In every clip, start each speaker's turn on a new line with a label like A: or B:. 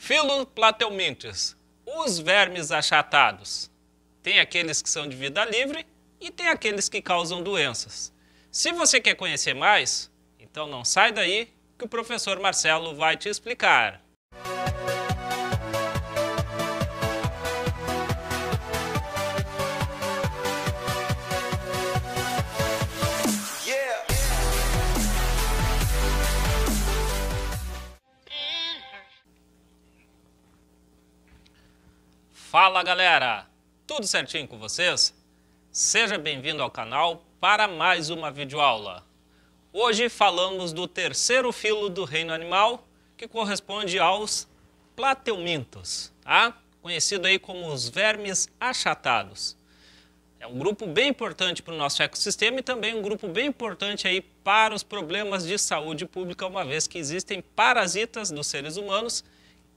A: Filoplatelmintes, os vermes achatados. Tem aqueles que são de vida livre e tem aqueles que causam doenças. Se você quer conhecer mais, então não sai daí que o professor Marcelo vai te explicar. Fala galera, tudo certinho com vocês? Seja bem-vindo ao canal para mais uma videoaula. Hoje falamos do terceiro filo do reino animal, que corresponde aos platelmintos, tá? Conhecido aí como os vermes achatados. É um grupo bem importante para o nosso ecossistema e também um grupo bem importante aí para os problemas de saúde pública, uma vez que existem parasitas dos seres humanos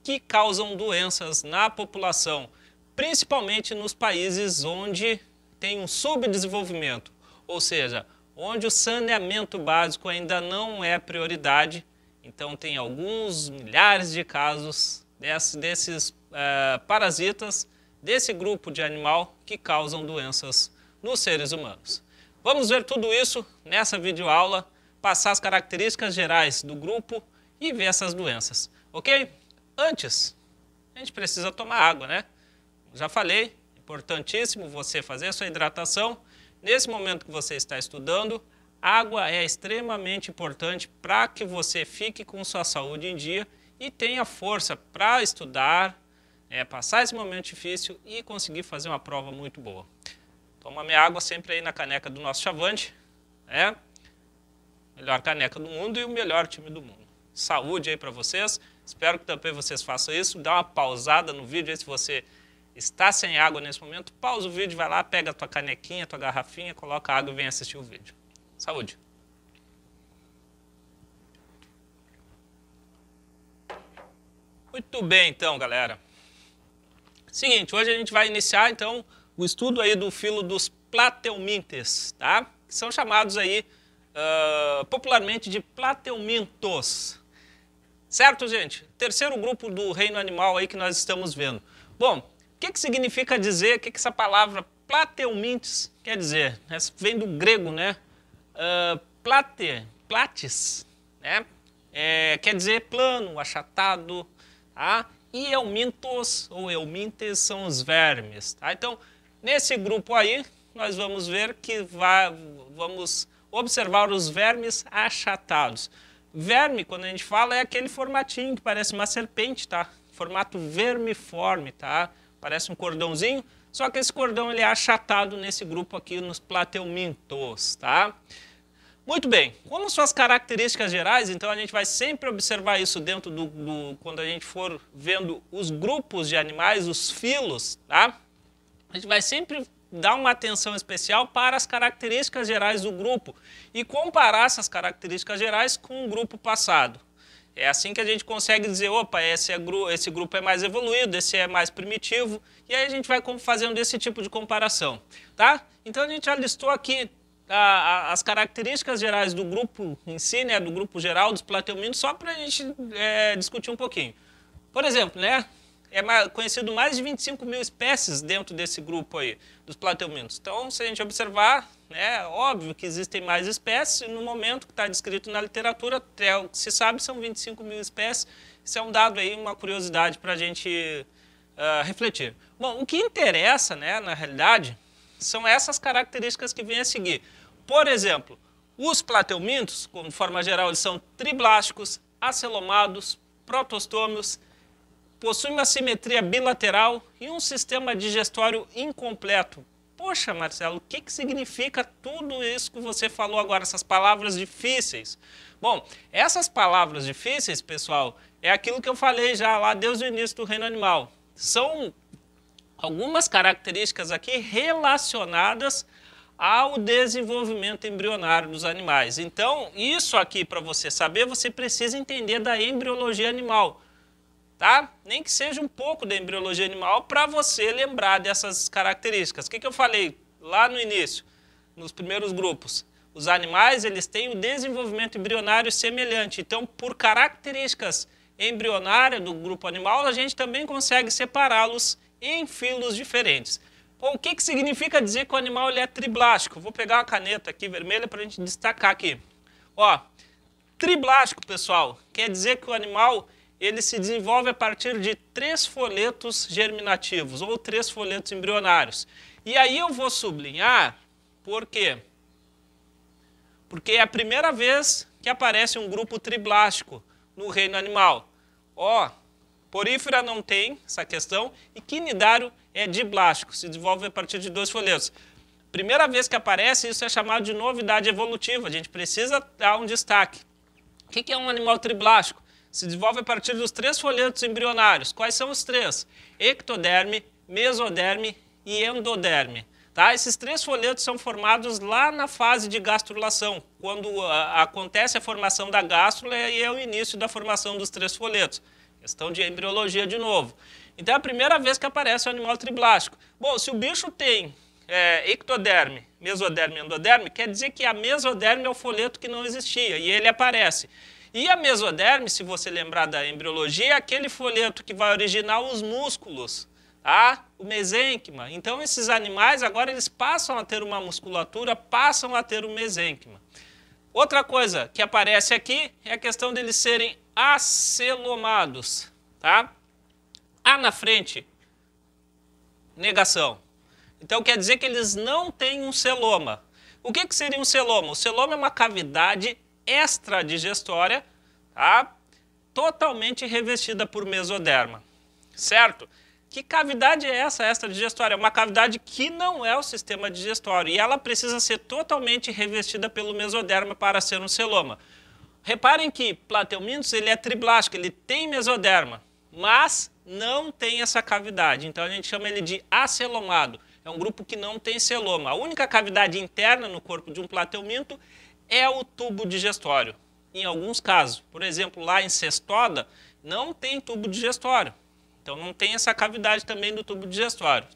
A: que causam doenças na população, principalmente nos países onde tem um subdesenvolvimento, ou seja, onde o saneamento básico ainda não é prioridade. Então tem alguns milhares de casos desses parasitas, desse grupo de animal que causam doenças nos seres humanos. Vamos ver tudo isso nessa videoaula, passar as características gerais do grupo e ver essas doenças, ok? Antes, a gente precisa tomar água, né? Já falei, importantíssimo você fazer a sua hidratação. Nesse momento que você está estudando, água é extremamente importante para que você fique com sua saúde em dia e tenha força para estudar, passar esse momento difícil e conseguir fazer uma prova muito boa. Toma minha água sempre aí na caneca do nosso Chavante, melhor caneca do mundo e o melhor time do mundo. Saúde aí para vocês, espero que também vocês façam isso. Dá uma pausada no vídeo aí se você está sem água nesse momento, pausa o vídeo, vai lá, pega a tua canequinha, a tua garrafinha, coloca água e vem assistir o vídeo. Saúde! Muito bem, então, galera. Seguinte, hoje a gente vai iniciar, então, o estudo aí do filo dos platelmintes, tá? Que são chamados aí, popularmente de platelmintos. Certo, gente? Terceiro grupo do reino animal aí que nós estamos vendo. Bom, o que significa dizer, o que essa palavra platelmintes quer dizer? Essa vem do grego, né? Plates, né? Quer dizer plano, achatado, tá? E eumintos ou eumintes são os vermes, tá? Então, nesse grupo aí, nós vamos ver que vamos observar os vermes achatados. Verme, quando a gente fala, é aquele formatinho que parece uma serpente, tá? Formato vermiforme, tá? Parece um cordãozinho, só que esse cordão ele é achatado nesse grupo aqui, nos platelmintos, tá? Muito bem, como suas características gerais, então a gente vai sempre observar isso dentro quando a gente for vendo os grupos de animais, os filos, tá? A gente vai sempre dar uma atenção especial para as características gerais do grupo e comparar essas características gerais com o grupo passado. É assim que a gente consegue dizer, opa, esse grupo é mais evoluído, esse é mais primitivo, e aí a gente vai fazendo esse tipo de comparação, tá? Então a gente já listou aqui as características gerais do grupo em si, né, do grupo geral dos platelmintos, só para a gente discutir um pouquinho. Por exemplo, né, conhecido mais de 25 mil espécies dentro desse grupo aí, dos platelmintos. Então, se a gente observar, é óbvio que existem mais espécies, e no momento que está descrito na literatura, até o que se sabe, são 25 mil espécies. Isso é um dado aí, uma curiosidade para a gente refletir. Bom, o que interessa, né, na realidade, são essas características que vêm a seguir. Por exemplo, os platelmintos, de forma geral, eles são triblásticos, acelomados, protostômios, possuem uma simetria bilateral e um sistema digestório incompleto. Poxa, Marcelo, o que significa tudo isso que você falou agora, essas palavras difíceis? Bom, essas palavras difíceis, pessoal, é aquilo que eu falei já lá desde o início do reino animal. São algumas características aqui relacionadas ao desenvolvimento embrionário dos animais. Então, isso aqui, para você saber, você precisa entender da embriologia animal. Tá? Nem que seja um pouco da embriologia animal para você lembrar dessas características. O que eu falei lá no início, nos primeiros grupos? Os animais eles têm o desenvolvimento embrionário semelhante. Então, por características embrionária do grupo animal, a gente também consegue separá-los em filos diferentes. Bom, o que significa dizer que o animal ele é triblástico? Vou pegar uma caneta aqui vermelha para a gente destacar aqui. Ó, triblástico, pessoal, quer dizer que o animal ele se desenvolve a partir de 3 folhetos germinativos ou 3 folhetos embrionários. E aí eu vou sublinhar, por quê? Porque é a primeira vez que aparece um grupo triblástico no reino animal. Ó, porífera não tem essa questão e quinidário é diblástico, se desenvolve a partir de 2 folhetos. Primeira vez que aparece, isso é chamado de novidade evolutiva, a gente precisa dar um destaque. O que é um animal triblástico? Se desenvolve a partir dos 3 folhetos embrionários. Quais são os 3? Ectoderme, mesoderme e endoderme. Tá? Esses 3 folhetos são formados lá na fase de gastrulação, quando acontece a formação da gástrula e é o início da formação dos 3 folhetos. Questão de embriologia de novo. Então é a primeira vez que aparece o animal triblástico. Bom, se o bicho tem ectoderme, mesoderme e endoderme, quer dizer que a mesoderme é o folheto que não existia e ele aparece. E a mesoderme, se você lembrar da embriologia, é aquele folheto que vai originar os músculos, tá? O mesênquima. Então esses animais agora eles passam a ter uma musculatura, passam a ter o mesênquima. Outra coisa que aparece aqui é a questão deles serem acelomados, tá? A na frente, negação. Então quer dizer que eles não têm um celoma. O que seria um celoma? O celoma é uma cavidade extradigestória, tá? Totalmente revestida por mesoderma, certo? Que cavidade é essa extradigestória? É uma cavidade que não é o sistema digestório e ela precisa ser totalmente revestida pelo mesoderma para ser um celoma. Reparem que Plateumintos ele é triblástico, ele tem mesoderma, mas não tem essa cavidade, então a gente chama ele de acelomado. É um grupo que não tem celoma. A única cavidade interna no corpo de um plateuminto é o tubo digestório. Em alguns casos, por exemplo, lá em cestoda, não tem tubo digestório. Então não tem essa cavidade também do tubo digestório.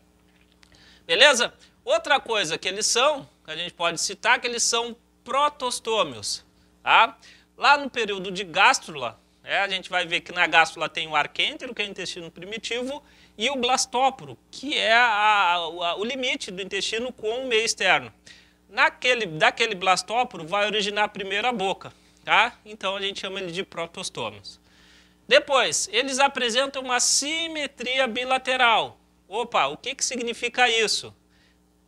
A: Beleza? Outra coisa que eles são, que a gente pode citar, que eles são protostômios. Tá? Lá no período de gástrula, a gente vai ver que na gástrula tem o arquêntero, que é o intestino primitivo, e o blastóporo, que é o limite do intestino com o meio externo. Daquele blastóporo vai originar primeiro a boca, tá? Então a gente chama ele de protostômios. Depois, eles apresentam uma simetria bilateral. Opa, o que significa isso?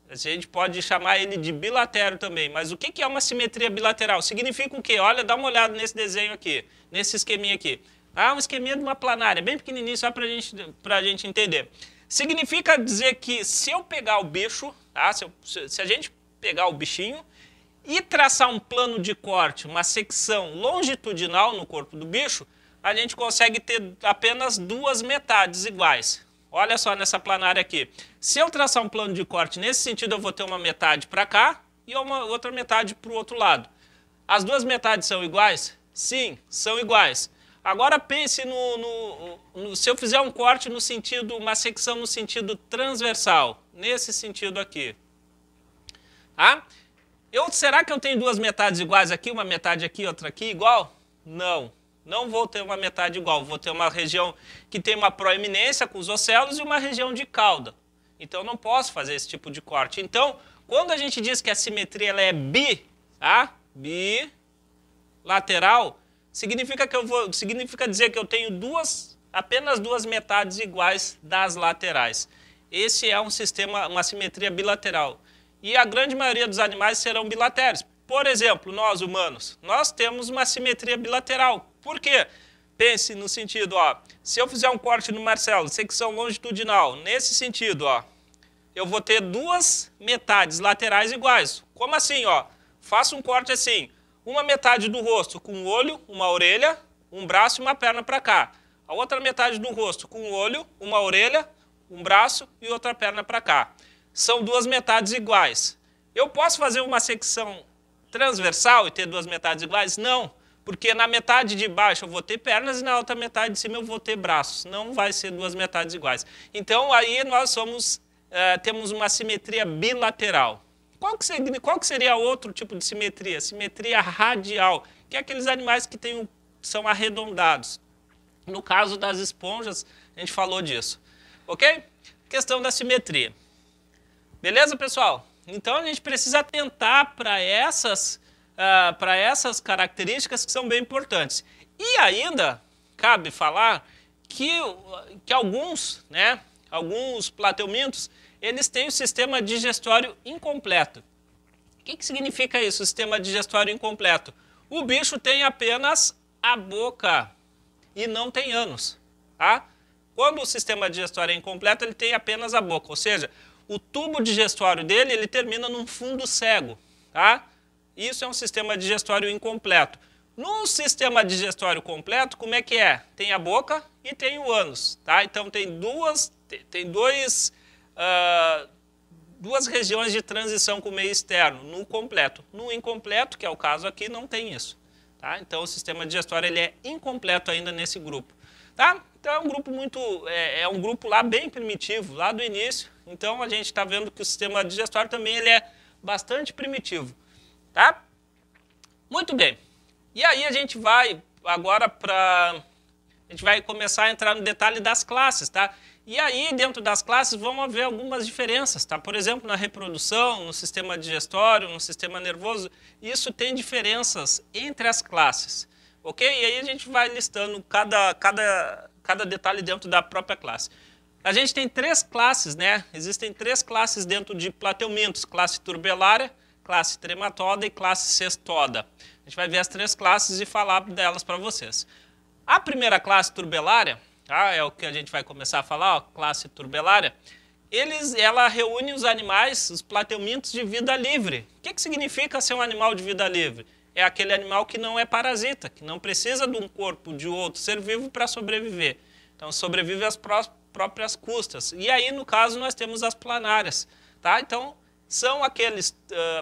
A: A gente pode chamar ele de bilatério também, mas o que é uma simetria bilateral? Significa o quê? Olha, dá uma olhada nesse desenho aqui, nesse esqueminha aqui. Um esqueminha de uma planária, bem pequenininho, só para a gente entender. Significa dizer que se eu pegar o bicho, tá? se a gente pegar o bichinho e traçar um plano de corte, uma secção longitudinal no corpo do bicho, a gente consegue ter apenas 2 metades iguais. Olha só nessa planária aqui. Se eu traçar um plano de corte nesse sentido, eu vou ter uma metade para cá e uma outra metade para o outro lado. As 2 metades são iguais? Sim, são iguais. Agora pense se eu fizer um corte no sentido, uma secção no sentido transversal, nesse sentido aqui. Tá? Será que eu tenho 2 metades iguais aqui, uma metade aqui, outra aqui igual? Não. Não vou ter uma metade igual, vou ter uma região que tem uma proeminência com os ocelos e uma região de cauda. Então eu não posso fazer esse tipo de corte. Então, quando a gente diz que a simetria ela é bilateral, significa dizer que eu tenho apenas 2 metades iguais das laterais. Esse é uma simetria bilateral. E a grande maioria dos animais serão bilaterais. Por exemplo, nós humanos, nós temos uma simetria bilateral. Por quê? Pense no sentido, se eu fizer um corte no Marcelo, secção longitudinal, nesse sentido, eu vou ter 2 metades laterais iguais. Como assim? Faço um corte assim, uma metade do rosto com um olho, uma orelha, um braço e uma perna para cá. A outra metade do rosto com um olho, uma orelha, um braço e outra perna para cá. São 2 metades iguais. Eu posso fazer uma secção transversal e ter 2 metades iguais? Não, porque na metade de baixo eu vou ter pernas e na outra metade de cima eu vou ter braços. Não vai ser 2 metades iguais. Então aí nós temos uma simetria bilateral. Qual que seria outro tipo de simetria? Simetria radial, que é aqueles animais que são arredondados. No caso das esponjas, a gente falou disso, ok? Questão da simetria. Beleza, pessoal? Então, a gente precisa atentar para essas características que são bem importantes. E ainda, cabe falar que alguns plateumintos, eles têm o sistema digestório incompleto. O que significa isso, o sistema digestório incompleto? O bicho tem apenas a boca e não tem ânus, tá? Quando o sistema digestório é incompleto, ele tem apenas a boca, ou seja, o tubo digestório dele, ele termina num fundo cego, tá? Isso é um sistema digestório incompleto. No sistema digestório completo, como é que é? Tem a boca e tem o ânus, tá? Então tem duas regiões de transição com o meio externo, no completo. No incompleto, que é o caso aqui, não tem isso. Tá? Então o sistema digestório ele é incompleto ainda nesse grupo. Tá? Então é um grupo é um grupo lá bem primitivo, lá do início. Então a gente está vendo que o sistema digestório também ele é bastante primitivo. Tá? Muito bem. E aí a gente vai agora a gente vai começar a entrar no detalhe das classes, tá? E aí, dentro das classes, vão haver algumas diferenças, tá? Por exemplo, na reprodução, no sistema digestório, no sistema nervoso, isso tem diferenças entre as classes, ok? E aí a gente vai listando cada detalhe dentro da própria classe. A gente tem 3 classes, né? Existem 3 classes dentro de plateumintos, classe turbelária, classe trematoda e classe cestoda. A gente vai ver as 3 classes e falar delas para vocês. A primeira classe turbelária, tá? É o que a gente vai começar a falar, ó, classe turbelária. Ela reúne os animais, os plateumintos de vida livre. O que significa ser um animal de vida livre? É aquele animal que não é parasita, que não precisa de um corpo de outro ser vivo para sobreviver. Então sobrevive às próprias custas. E aí, no caso, nós temos as planárias. Tá? Então, são aqueles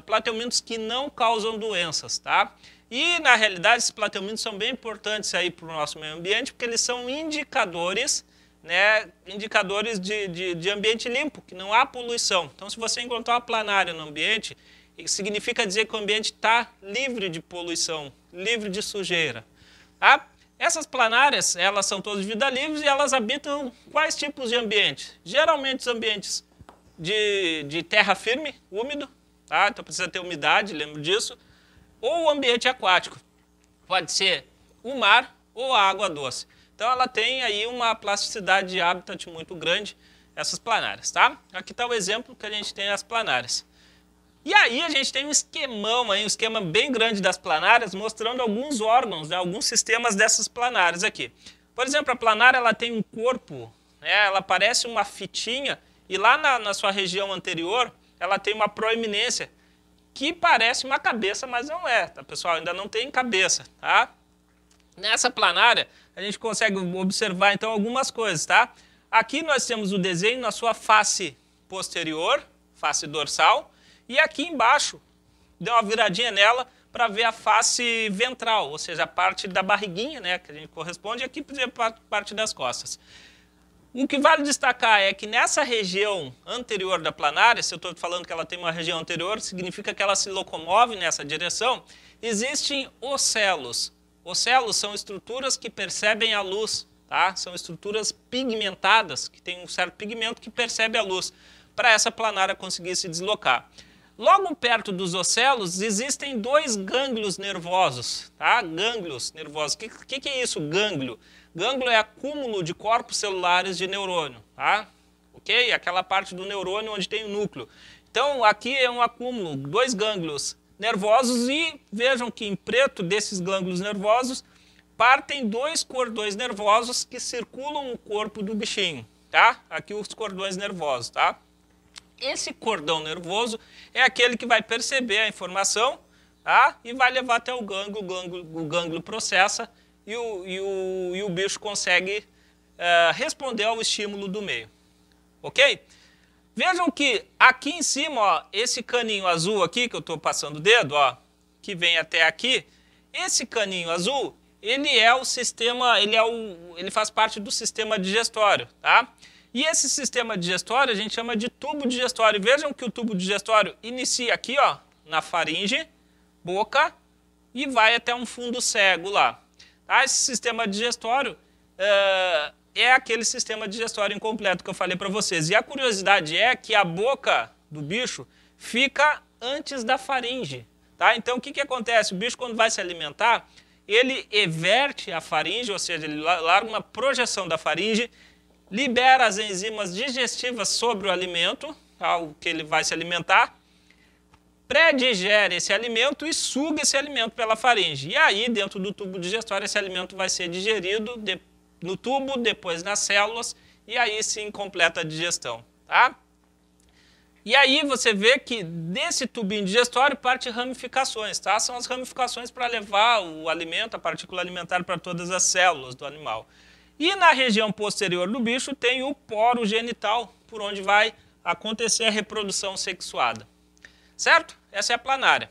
A: plateumintos que não causam doenças. Tá? E, na realidade, esses plateumintos são bem importantes para o nosso meio ambiente, porque eles são indicadores, né, indicadores de ambiente limpo, que não há poluição. Então, se você encontrar uma planária no ambiente, significa dizer que o ambiente está livre de poluição, livre de sujeira. Tá? Essas planárias, elas são todas de vida livre e elas habitam quais tipos de ambientes? Geralmente os ambientes de terra firme, úmido, tá? Então precisa ter umidade, lembro disso. Ou o ambiente aquático, pode ser o mar ou a água doce. Então ela tem aí uma plasticidade de habitat muito grande, essas planárias, tá? Aqui está o exemplo que a gente tem as planárias. E aí a gente tem um esquemão, aí, um esquema bem grande das planárias, mostrando alguns órgãos, né, alguns sistemas dessas planárias aqui. Por exemplo, a planária ela tem um corpo, né, ela parece uma fitinha, e lá na sua região anterior, ela tem uma proeminência, que parece uma cabeça, mas não é, tá, pessoal? Ainda não tem cabeça, tá? Nessa planária, a gente consegue observar, então, algumas coisas, tá? Aqui nós temos o desenho na sua face posterior, face dorsal, e aqui embaixo, deu uma viradinha nela para ver a face ventral, ou seja, a parte da barriguinha, né, que a gente corresponde, e aqui, por exemplo, a parte das costas. O que vale destacar é que nessa região anterior da planária, se eu estou falando que ela tem uma região anterior, significa que ela se locomove nessa direção, existem ocelos. Ocelos são estruturas que percebem a luz, tá? São estruturas pigmentadas, que têm um certo pigmento que percebe a luz, para essa planária conseguir se deslocar. Logo perto dos ocelos existem 2 gânglios nervosos, tá? Gânglios nervosos. O que é isso, gânglio? Gânglio é acúmulo de corpos celulares de neurônio, tá? Ok? Aquela parte do neurônio onde tem o núcleo. Então, aqui é um acúmulo, 2 gânglios nervosos e vejam que em preto desses gânglios nervosos partem 2 cordões nervosos que circulam o corpo do bichinho, tá? Aqui os cordões nervosos, tá? Esse cordão nervoso é aquele que vai perceber a informação, tá? E vai levar até o gânglio processa e o bicho consegue responder ao estímulo do meio. Ok? Vejam que aqui em cima, ó, esse caninho azul aqui, que eu estou passando o dedo, ó, que vem até aqui, esse caninho azul, ele é o sistema, ele faz parte do sistema digestório, tá? E esse sistema digestório a gente chama de tubo digestório. Vejam que o tubo digestório inicia aqui, ó, na faringe, boca, e vai até um fundo cego lá. Tá? Esse sistema digestório, é aquele sistema digestório incompleto que eu falei para vocês. E a curiosidade é que a boca do bicho fica antes da faringe. Tá? Então, o que acontece? O bicho, quando vai se alimentar, ele everte a faringe, ou seja, ele larga uma projeção da faringe, libera as enzimas digestivas sobre o alimento, ao que ele vai se alimentar, pré-digere esse alimento e suga esse alimento pela faringe. E aí, dentro do tubo digestório, esse alimento vai ser digerido no tubo, depois nas células, e aí sim completa a digestão. Tá? E aí você vê que desse tubinho digestório parte ramificações, tá? São as ramificações para levar o alimento, a partícula alimentar para todas as células do animal. E na região posterior do bicho tem o poro genital, por onde vai acontecer a reprodução sexuada. Certo? Essa é a planária.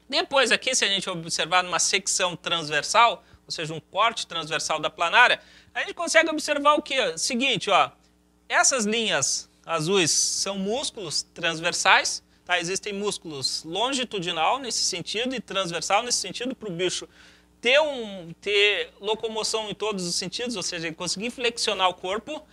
A: Depois aqui, se a gente observar numa secção transversal, ou seja, um corte transversal da planária, a gente consegue observar o quê? Seguinte, ó, essas linhas azuis são músculos transversais, tá? Existem músculos longitudinal nesse sentido e transversal nesse sentido para o bicho ter locomoção em todos os sentidos, ou seja, conseguir flexionar o corpo,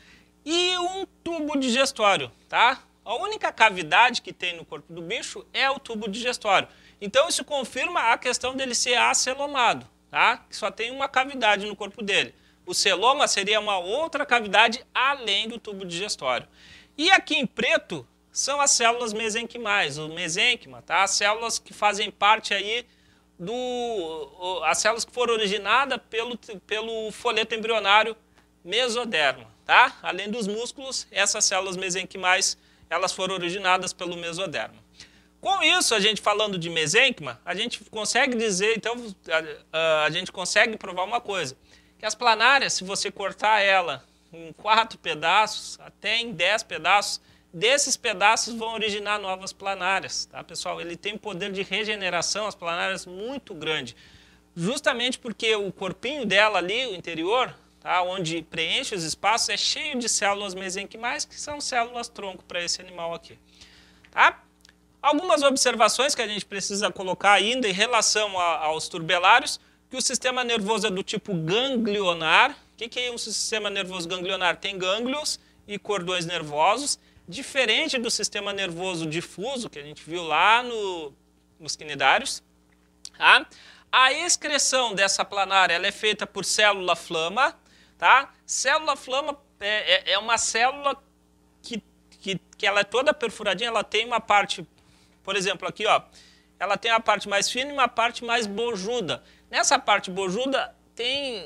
A: e um tubo digestório, tá? A única cavidade que tem no corpo do bicho é o tubo digestório. Então isso confirma a questão dele ser acelomado, tá? Que só tem uma cavidade no corpo dele. O celoma seria uma outra cavidade além do tubo digestório. E aqui em preto são as células mesenquimais, o mesênquima, tá? As células que fazem parte aí as células que foram originadas pelo folheto embrionário mesoderma, tá? Além dos músculos, essas células mesenquimais, elas foram originadas pelo mesoderma. Com isso, a gente falando de mesênquima, a gente consegue dizer, então, a gente consegue provar uma coisa, que as planárias, se você cortar ela em 4 pedaços, até em 10 pedaços, desses pedaços vão originar novas planárias, tá, pessoal? Ele tem um poder de regeneração, as planárias, muito grande, justamente porque o corpinho dela ali, o interior, tá, onde preenche os espaços, é cheio de células mesenquimais, que são células tronco para esse animal aqui. Tá? Algumas observações que a gente precisa colocar ainda em relação aos turbelários, que o sistema nervoso é do tipo ganglionar. O que é um sistema nervoso ganglionar? Tem gânglios e cordões nervosos, diferente do sistema nervoso difuso, que a gente viu lá nos quinidários. Tá? A excreção dessa planária ela é feita por célula-flama. Tá? Célula-flama é uma célula que ela é toda perfuradinha, ela tem uma parte, por exemplo, aqui, ó, ela tem a parte mais fina e uma parte mais bojuda. Nessa parte bojuda tem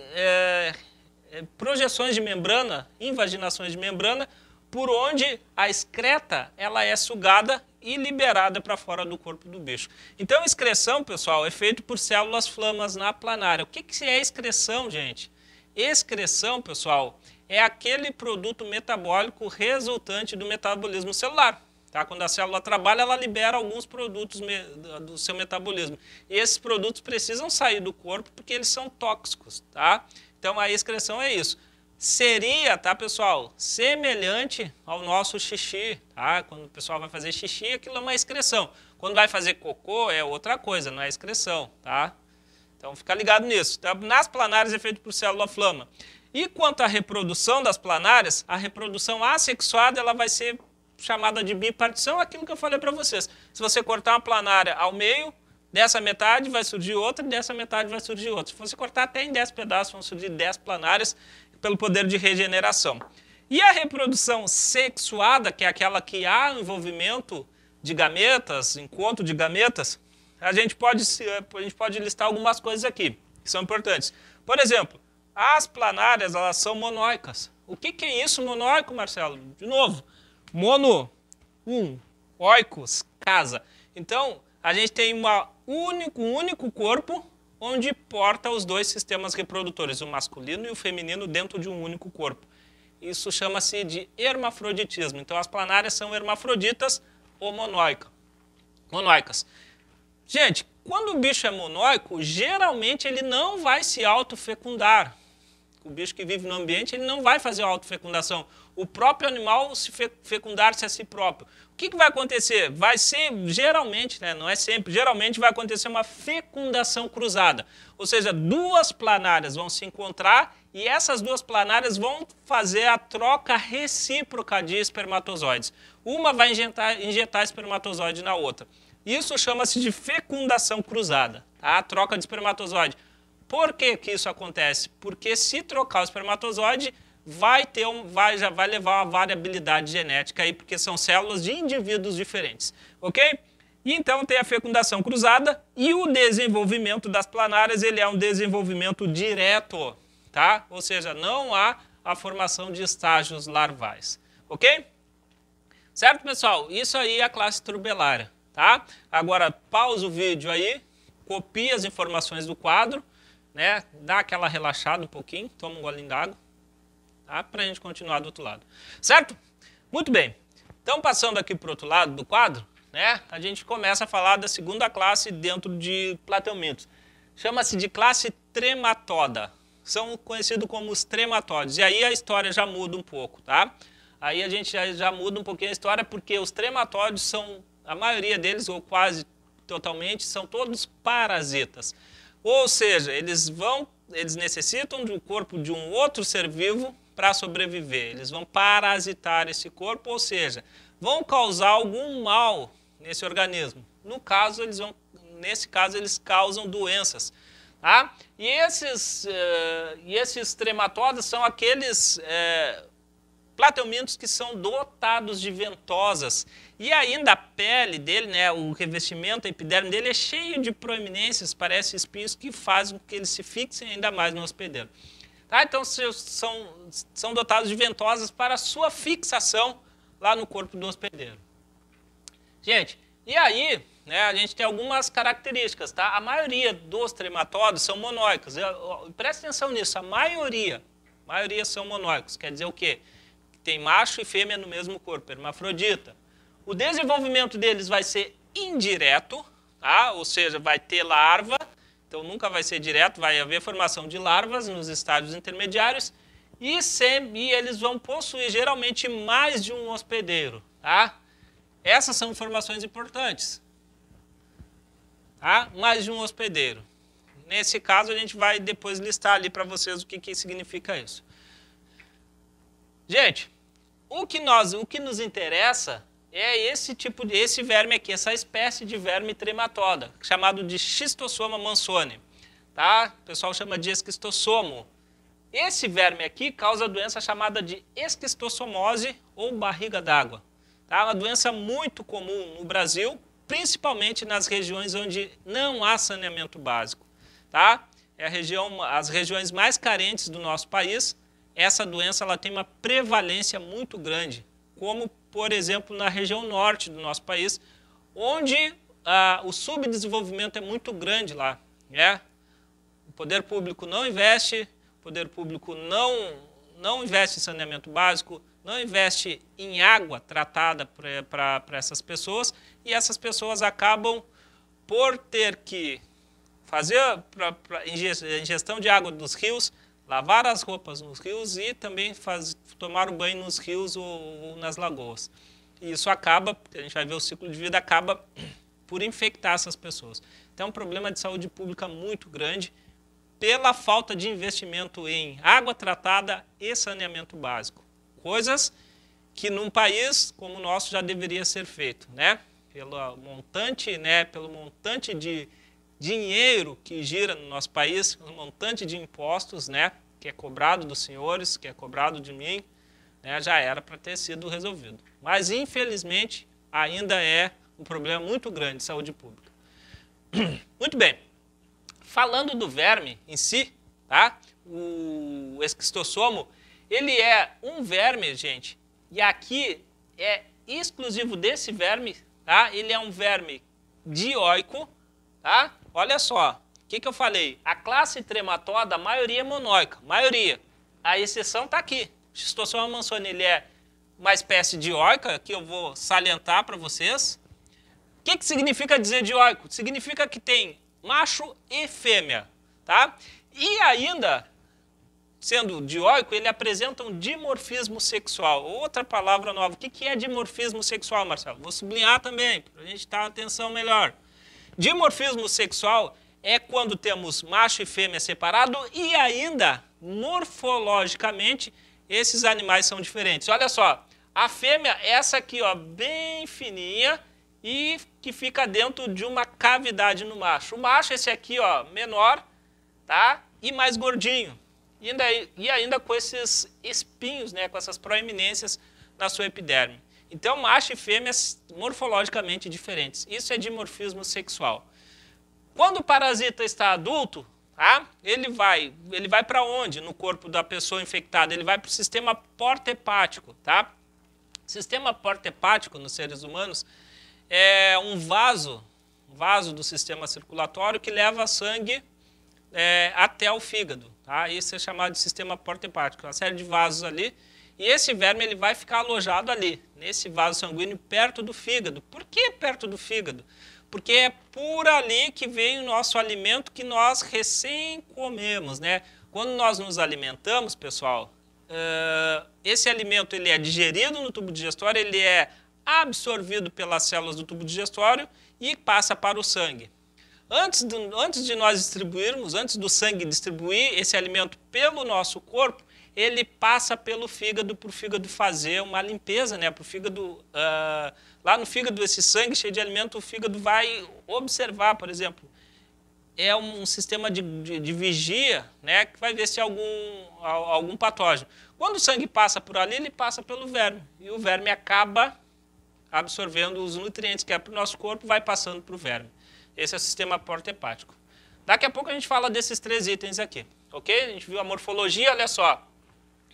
A: projeções de membrana, invaginações de membrana, por onde a excreta ela é sugada e liberada para fora do corpo do bicho. Então, a excreção, pessoal, é feita por células-flamas na planária. O que é excreção, gente? Excreção, pessoal, é aquele produto metabólico resultante do metabolismo celular. Tá? Quando a célula trabalha, ela libera alguns produtos do seu metabolismo. E esses produtos precisam sair do corpo porque eles são tóxicos. Tá? Então, a excreção é isso. Seria, tá, pessoal, semelhante ao nosso xixi. Tá? Quando o pessoal vai fazer xixi, aquilo é uma excreção. Quando vai fazer cocô, é outra coisa, não é excreção. Tá? Então, fica ligado nisso. Tá? Nas planárias é feito por célula-flama. E quanto à reprodução das planárias, a reprodução assexuada ela vai ser chamada de bipartição, aquilo que eu falei para vocês. Se você cortar uma planária ao meio, dessa metade vai surgir outra, dessa metade vai surgir outra. Se você cortar até em 10 pedaços, vão surgir 10 planárias pelo poder de regeneração. E a reprodução sexuada, que é aquela que há envolvimento de gametas, encontro de gametas, a gente pode listar algumas coisas aqui, que são importantes. Por exemplo, as planárias, elas são monóicas. O que é isso, monóico, Marcelo? De novo, mono, oikos, casa. Então, a gente tem um único corpo onde porta os dois sistemas reprodutores, o masculino e o feminino, dentro de um único corpo. Isso chama-se de hermafroditismo. Então, as planárias são hermafroditas ou monóicas. Gente, quando o bicho é monóico, geralmente ele não vai se autofecundar. O bicho que vive no ambiente, ele não vai fazer autofecundação. O próprio animal se fecundar-se a si próprio. O que vai acontecer? Vai ser, geralmente, né, não é sempre, geralmente vai acontecer uma fecundação cruzada. Ou seja, duas planárias vão se encontrar e essas duas planárias vão fazer a troca recíproca de espermatozoides. Uma vai injetar espermatozoide na outra. Isso chama-se de fecundação cruzada, tá? A troca de espermatozoide. Por que que isso acontece? Porque se trocar o espermatozoide, já vai levar uma variabilidade genética aí, porque são células de indivíduos diferentes, ok? E então tem a fecundação cruzada e o desenvolvimento das planárias, ele é um desenvolvimento direto, tá? Ou seja, não há a formação de estágios larvais, ok? Certo, pessoal? Isso aí é a classe turbelária, tá? Agora, pausa o vídeo aí, copia as informações do quadro, né? Dá aquela relaxada um pouquinho, toma um golinho d'água, tá? Para a gente continuar do outro lado, certo? Muito bem. Então, passando aqui para o outro lado do quadro, né? A gente começa a falar da segunda classe dentro de plateumintos. Chama-se de classe trematoda. São conhecidos como os trematóides. E aí a história já muda um pouco, tá? Aí a gente já muda um pouquinho a história, porque os trematóides são, a maioria deles, ou quase totalmente, são todos parasitas. Ou seja, eles necessitam do corpo de um outro ser vivo para sobreviver. Eles vão parasitar esse corpo, ou seja, vão causar algum mal nesse organismo. Nesse caso, eles causam doenças. Tá? E esses trematóides são aqueles plateumintos que são dotados de ventosas. E ainda a pele dele, né, o revestimento, a epiderme dele é cheio de proeminências, parece espinhos que fazem com que eles se fixem ainda mais no hospedeiro. Tá? Então são dotados de ventosas para sua fixação lá no corpo do hospedeiro. Gente, e aí, né, a gente tem algumas características, tá? A maioria dos trematóides são monóicos. Presta atenção nisso, a maioria são monóicos. Quer dizer o quê? Tem macho e fêmea no mesmo corpo, hermafrodita. O desenvolvimento deles vai ser indireto, tá? Ou seja, vai ter larva, então nunca vai ser direto, vai haver formação de larvas nos estádios intermediários e eles vão possuir geralmente mais de um hospedeiro, tá? Essas são informações importantes. Tá? Mais de um hospedeiro. Nesse caso, a gente vai depois listar ali para vocês o que significa isso. Gente, o que nos interessa é esse verme aqui, essa espécie de verme trematoda, chamado de Schistossoma mansoni. Tá? O pessoal chama de esquistossomo. Esse verme aqui causa a doença chamada de esquistossomose ou barriga d'água. Tá? Uma doença muito comum no Brasil, principalmente nas regiões onde não há saneamento básico. Tá? As regiões mais carentes do nosso país, essa doença ela tem uma prevalência muito grande, como, por exemplo, na região norte do nosso país, onde o subdesenvolvimento é muito grande lá. Né? O poder público não investe, o poder público não investe em saneamento básico, não investe em água tratada para essas pessoas, e essas pessoas acabam por ter que fazer ingestão de água dos rios, lavar as roupas nos rios e também tomar o banho nos rios ou nas lagoas. E isso acaba, a gente vai ver o ciclo de vida, acaba por infectar essas pessoas. Então é um problema de saúde pública muito grande pela falta de investimento em água tratada e saneamento básico. Coisas que num país como o nosso já deveria ser feito, né? Pelo montante de dinheiro que gira no nosso país, o montante de impostos, né, que é cobrado dos senhores, que é cobrado de mim, né, já era para ter sido resolvido. Mas, infelizmente, ainda é um problema muito grande de saúde pública. Muito bem. Falando do verme em si, tá? O esquistossomo, ele é um verme, gente, e aqui é exclusivo desse verme, tá? Ele é um verme dioico, tá? Olha só, o que eu falei? A classe trematoda, a maioria é monóica, maioria. A exceção está aqui. O Schistossoma mansoni, ele é uma espécie dioica, que eu vou salientar para vocês. O que significa dizer dioico? Significa que tem macho e fêmea, tá? E ainda, sendo dioico, ele apresenta um dimorfismo sexual. Outra palavra nova. O que é dimorfismo sexual, Marcelo? Vou sublinhar também, para a gente dar atenção melhor. Dimorfismo sexual é quando temos macho e fêmea separado e ainda, morfologicamente, esses animais são diferentes. Olha só, a fêmea, essa aqui, ó, bem fininha e que fica dentro de uma cavidade no macho. O macho, esse aqui, ó, menor, tá? E mais gordinho. E ainda com esses espinhos, né, com essas proeminências na sua epiderme. Então, macho e fêmea morfologicamente diferentes. Isso é dimorfismo sexual. Quando o parasita está adulto, tá? Ele vai para onde no corpo da pessoa infectada? Ele vai para o sistema porta-hepático, tá? O sistema porta-hepático nos seres humanos é um vaso do sistema circulatório que leva sangue até o fígado, tá? Isso é chamado de sistema porta-hepático, uma série de vasos ali. E esse verme ele vai ficar alojado ali, nesse vaso sanguíneo, perto do fígado. Por que perto do fígado? Porque é por ali que vem o nosso alimento que nós recém comemos, né? Quando nós nos alimentamos, pessoal, esse alimento ele é digerido no tubo digestório, ele é absorvido pelas células do tubo digestório e passa para o sangue. Antes de nós distribuirmos, antes do sangue distribuir esse alimento pelo nosso corpo, ele passa pelo fígado, para o fígado fazer uma limpeza, né? Para o fígado, lá no fígado, esse sangue cheio de alimento, o fígado vai observar, por exemplo, é um sistema de vigia, né? Que vai ver se há algum patógeno. Quando o sangue passa por ali, ele passa pelo verme, e o verme acaba absorvendo os nutrientes que é para o nosso corpo, vai passando para o verme. Esse é o sistema porta-hepático. Daqui a pouco a gente fala desses 3 itens aqui, ok? A gente viu a morfologia, olha só.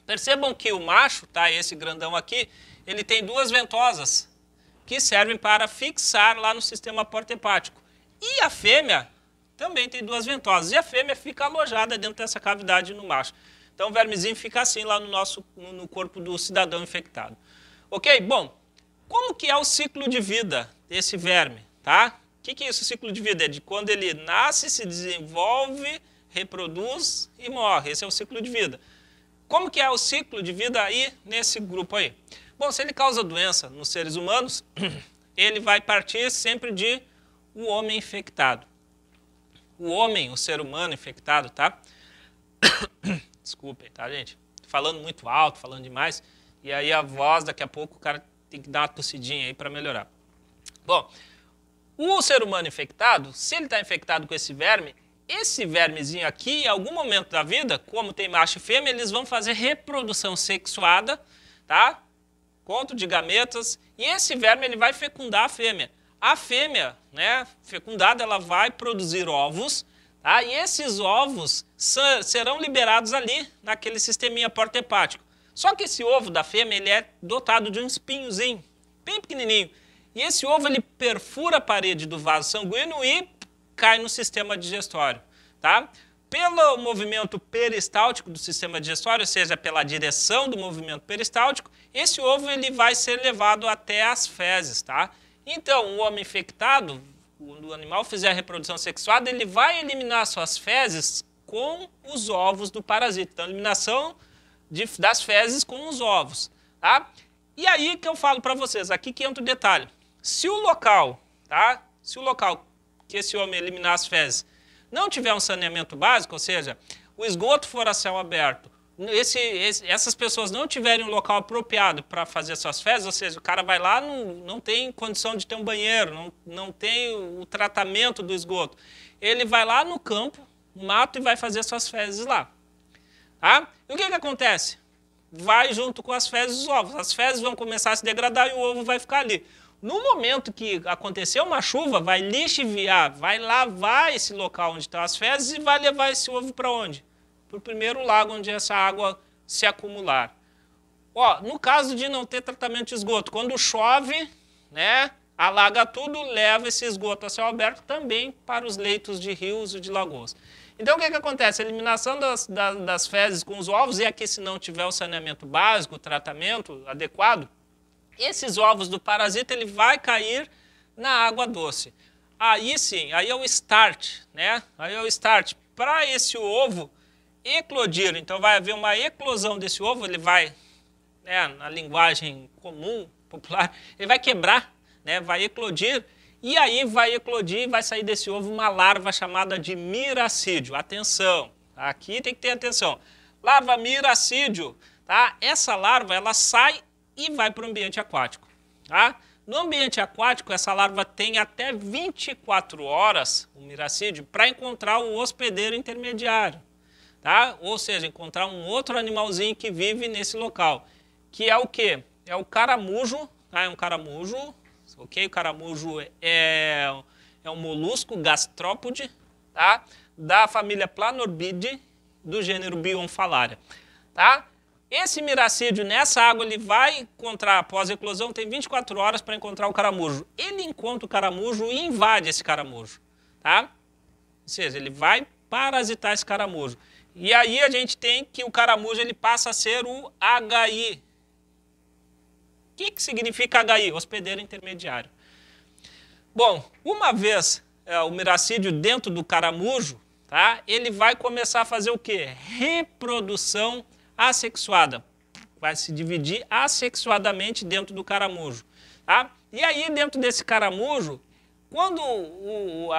A: Percebam que o macho, tá, esse grandão aqui, ele tem 2 ventosas que servem para fixar lá no sistema porta-hepático. E a fêmea também tem 2 ventosas. E a fêmea fica alojada dentro dessa cavidade no macho. Então o vermezinho fica assim lá no corpo do cidadão infectado. Ok? Bom, como que é o ciclo de vida desse verme, tá? O que é esse ciclo de vida? É de quando ele nasce, se desenvolve, reproduz e morre. Esse é o ciclo de vida. Como que é o ciclo de vida aí nesse grupo aí? Bom, se ele causa doença nos seres humanos, ele vai partir sempre de o homem infectado. O homem, o ser humano infectado, tá? Desculpem, tá, gente? Falando muito alto, falando demais. E aí a voz, daqui a pouco, o cara tem que dar uma tossidinha aí para melhorar. Bom, o ser humano infectado, se ele está infectado com esse vermezinho aqui, em algum momento da vida, como tem macho e fêmea, eles vão fazer reprodução sexuada, tá? Conto de gametas, e esse verme ele vai fecundar a fêmea. A fêmea, né, fecundada, ela vai produzir ovos, tá? E esses ovos serão liberados ali, naquele sisteminha porta-hepático. Só que esse ovo da fêmea, ele é dotado de um espinhozinho, bem pequenininho. E esse ovo, ele perfura a parede do vaso sanguíneo e cai no sistema digestório, tá? Pelo movimento peristáltico do sistema digestório, ou seja, pela direção do movimento peristáltico, esse ovo ele vai ser levado até as fezes, tá? Então, o homem infectado, quando o animal fizer a reprodução sexuada, ele vai eliminar suas fezes com os ovos do parasita. Então, eliminação das fezes com os ovos, tá? E aí que eu falo para vocês, aqui que entra o detalhe. Se o local, tá? Se o local que esse homem eliminar as fezes não tiver um saneamento básico, ou seja, o esgoto for a céu aberto, essas pessoas não tiverem um local apropriado para fazer suas fezes, ou seja, o cara vai lá, não tem condição de ter um banheiro, não tem o tratamento do esgoto, ele vai lá no campo, no mato e vai fazer suas fezes lá. Tá? E o que acontece? Vai junto com as fezes os ovos. As fezes vão começar a se degradar e o ovo vai ficar ali. No momento que acontecer uma chuva, vai lixiviar, vai lavar esse local onde estão as fezes e vai levar esse ovo para onde? Para o primeiro lago onde essa água se acumular. Ó, no caso de não ter tratamento de esgoto, quando chove, né, alaga tudo, leva esse esgoto a céu aberto também para os leitos de rios e de lagoas. Então, o que acontece? A eliminação das fezes com os ovos, e aqui se não tiver o saneamento básico, o tratamento adequado, esses ovos do parasita ele vai cair na água doce. Aí sim, aí é o start, né? Aí é o start. Para esse ovo eclodir, então vai haver uma eclosão desse ovo, ele vai, né, na linguagem comum, popular, ele vai quebrar, né? Vai eclodir. E aí vai eclodir e vai sair desse ovo uma larva chamada de miracídio. Atenção, aqui tem que ter atenção. Larva miracídio, tá? Essa larva, ela sai e vai para o ambiente aquático, tá? No ambiente aquático, essa larva tem até 24 horas, o miracídio, para encontrar o hospedeiro intermediário, tá? Ou seja, encontrar um outro animalzinho que vive nesse local, que é o quê? É o caramujo, tá? É um caramujo, ok? O caramujo é um molusco gastrópode, tá? Da família Planorbidae, do gênero Bionfalaria, tá? Esse miracídio nessa água ele vai encontrar, após a eclosão, tem 24 horas para encontrar o caramujo. Ele encontra o caramujo e invade esse caramujo, tá? Ou seja, ele vai parasitar esse caramujo. E aí a gente tem que o caramujo ele passa a ser o HI. O que significa HI? Hospedeiro intermediário. Bom, uma vez o miracídio dentro do caramujo, tá? Ele vai começar a fazer o quê? Reprodução assexuada. Vai se dividir assexuadamente dentro do caramujo, tá? E aí, dentro desse caramujo, quando o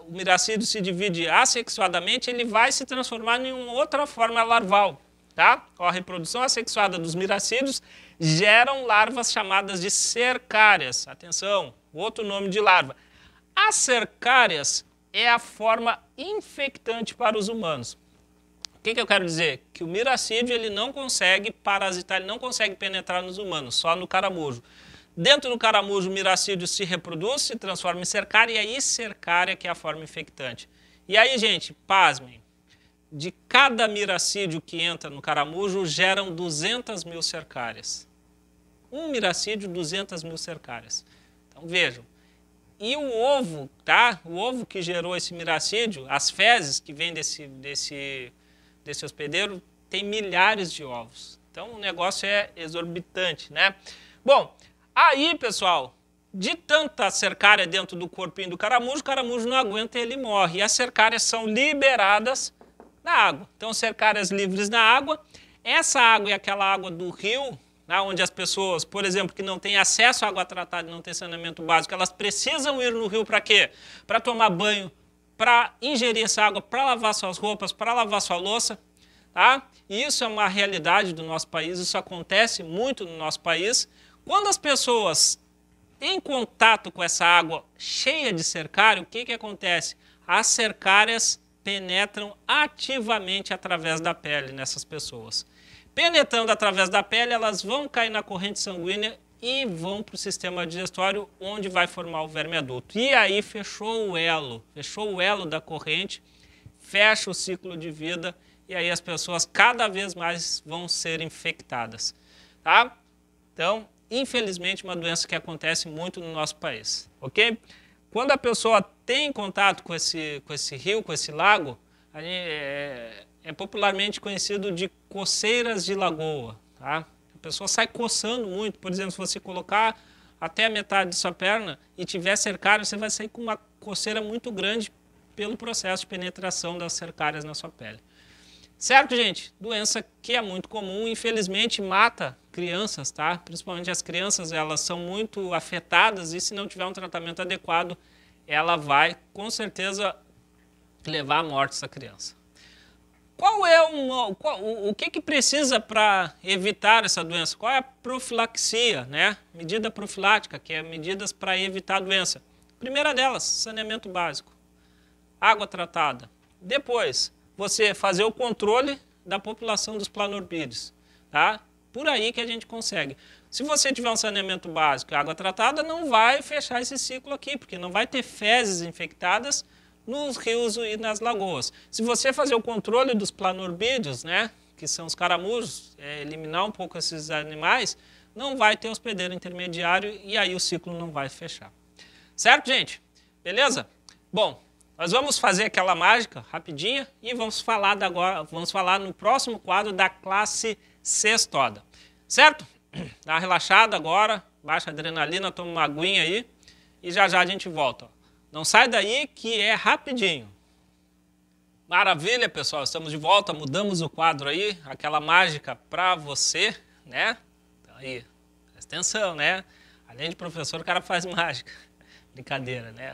A: miracídio se divide assexuadamente, ele vai se transformar em uma outra forma larval, tá? A reprodução assexuada dos miracídios geram larvas chamadas de cercárias. Atenção, outro nome de larva. As cercárias é a forma infectante para os humanos. O que eu quero dizer? Que o miracídio ele não consegue parasitar, ele não consegue penetrar nos humanos, só no caramujo. Dentro do caramujo, o miracídio se reproduz, se transforma em cercária, e aí cercária que é a forma infectante. E aí, gente, pasmem, de cada miracídio que entra no caramujo, geram 200 mil cercárias. Um miracídio, 200 mil cercárias. Então, vejam. E o ovo, tá? O ovo que gerou esse miracídio, as fezes que vêm desse hospedeiro, tem milhares de ovos. Então, o negócio é exorbitante, né? Bom, aí, pessoal, de tanta cercária dentro do corpinho do caramujo, o caramujo não aguenta e ele morre. E as cercárias são liberadas na água. Então, cercárias livres na água. Essa água é aquela água do rio, né, onde as pessoas, por exemplo, que não têm acesso à água tratada e não têm saneamento básico, elas precisam ir no rio para quê? Para tomar banho, para ingerir essa água, para lavar suas roupas, para lavar sua louça. Tá? E isso é uma realidade do nosso país, isso acontece muito no nosso país. Quando as pessoas têm contato com essa água cheia de cercário, o que acontece? As cercárias penetram ativamente através da pele nessas pessoas. Penetrando através da pele, elas vão cair na corrente sanguínea e vão para o sistema digestório, onde vai formar o verme adulto. E aí fechou o elo da corrente, fecha o ciclo de vida, e aí as pessoas cada vez mais vão ser infectadas, tá? Então, infelizmente, uma doença que acontece muito no nosso país, ok? Quando a pessoa tem contato com esse rio, com esse lago, é popularmente conhecido de coceiras de lagoa, tá? A pessoa sai coçando muito, por exemplo, se você colocar até a metade de sua perna e tiver cercário, você vai sair com uma coceira muito grande pelo processo de penetração das cercárias na sua pele. Certo, gente? Doença que é muito comum, infelizmente mata crianças, tá? Principalmente as crianças, elas são muito afetadas e se não tiver um tratamento adequado, ela vai, com certeza, levar à morte essa criança. O que precisa para evitar essa doença? Qual é a profilaxia, né? Medida profilática, que é medidas para evitar a doença. Primeira delas, saneamento básico. Água tratada. Depois, você fazer o controle da população dos planorbídeos, tá? Por aí que a gente consegue. Se você tiver um saneamento básico e água tratada, não vai fechar esse ciclo aqui, porque não vai ter fezes infectadas nos rios e nas lagoas. Se você fazer o controle dos planorbídeos, né, que são os caramujos, eliminar um pouco esses animais, não vai ter hospedeiro intermediário e aí o ciclo não vai fechar. Certo, gente? Beleza? Bom, nós vamos fazer aquela mágica rapidinha e vamos falar no próximo quadro da classe sextoda. Certo? Dá uma relaxada agora, baixa a adrenalina, toma uma aguinha aí e já já a gente volta. Não sai daí que é rapidinho. Maravilha, pessoal, estamos de volta, mudamos o quadro aí, aquela mágica para você, né? Então aí, presta atenção, né? Além de professor, o cara faz mágica. Brincadeira, né?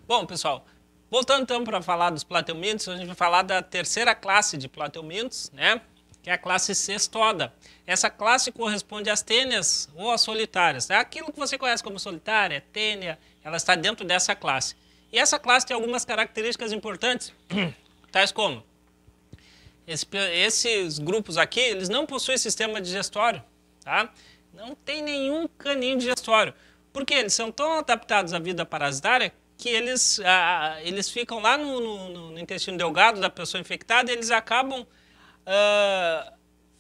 A: Bom, pessoal, voltando então para falar dos plateumintos, a gente vai falar da terceira classe de plateumintos, né? Que é a classe cestoda. Essa classe corresponde às tênias ou às solitárias. É aquilo que você conhece como solitária, tênia, ela está dentro dessa classe. E essa classe tem algumas características importantes, tais como esses grupos aqui, eles não possuem sistema digestório, tá? Não tem nenhum caninho digestório. Porque eles são tão adaptados à vida parasitária que eles ficam lá no intestino delgado da pessoa infectada e eles acabam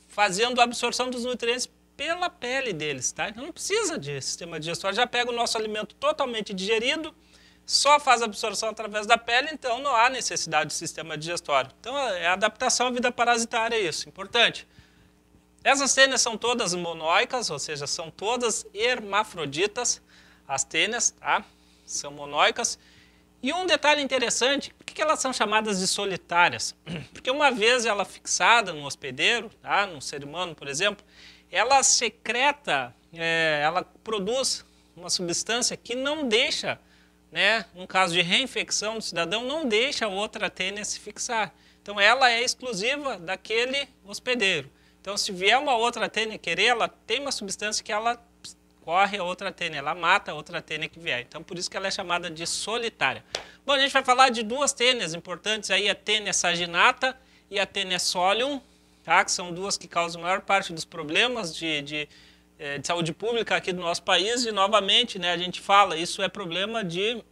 A: fazendo a absorção dos nutrientes pela pele deles, tá? Então não precisa de sistema digestório, já pega o nosso alimento totalmente digerido, só faz a absorção através da pele, então não há necessidade de sistema digestório. Então é a adaptação à vida parasitária, é isso, importante. Essas tênias são todas monóicas, ou seja, são todas hermafroditas, as tênias, tá? São monóicas. E um detalhe interessante, por que elas são chamadas de solitárias? Porque uma vez ela fixada no hospedeiro, tá? No ser humano, por exemplo, ela secreta, ela produz uma substância que não deixa, né, num caso de reinfecção do cidadão, não deixa a outra tênia se fixar. Então ela é exclusiva daquele hospedeiro. Então se vier uma outra tênia querer, ela tem uma substância que ela corre a outra tênia, ela mata a outra tênia que vier. Então por isso que ela é chamada de solitária. Bom, a gente vai falar de duas tênias importantes aí, a tênia saginata e a tênia solium, tá? Que são duas que causam a maior parte dos problemas de saúde pública aqui do nosso país. E novamente, né, a gente fala, isso é problema de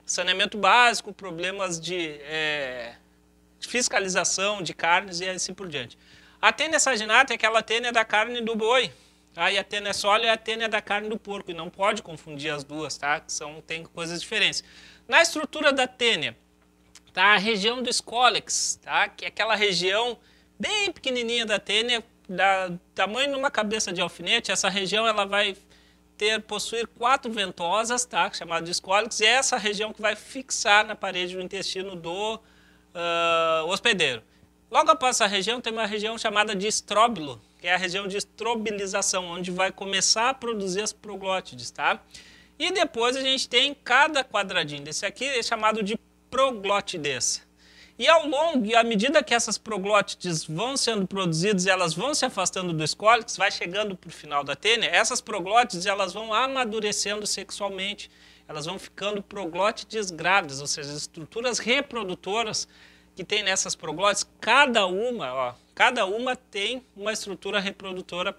A: saneamento básico, problemas de fiscalização de carnes e assim por diante. A tênia saginata é aquela tênia da carne do boi, tá? E a tênia solium é a tênia da carne do porco, e não pode confundir as duas, tá? Tem coisas diferentes. Na estrutura da tênia, tá? A região do escólex, tá? Que é aquela região bem pequenininha da tênia, tamanho de uma cabeça de alfinete. Essa região ela vai possuir 4 ventosas, tá? Chamada de escólex, e é essa região que vai fixar na parede do intestino do hospedeiro. Logo após essa região tem uma região chamada de estróbilo, que é a região de estrobilização, onde vai começar a produzir as proglótides, tá? E depois a gente tem cada quadradinho desse aqui é chamado de proglótides. E ao longo, e à medida que essas proglótides vão sendo produzidas e elas vão se afastando do escólex, vai chegando para o final da tênia, essas proglótides elas vão amadurecendo sexualmente, elas vão ficando proglótides grávidas, ou seja, estruturas reprodutoras que tem nessas proglótides, cada uma tem uma estrutura reprodutora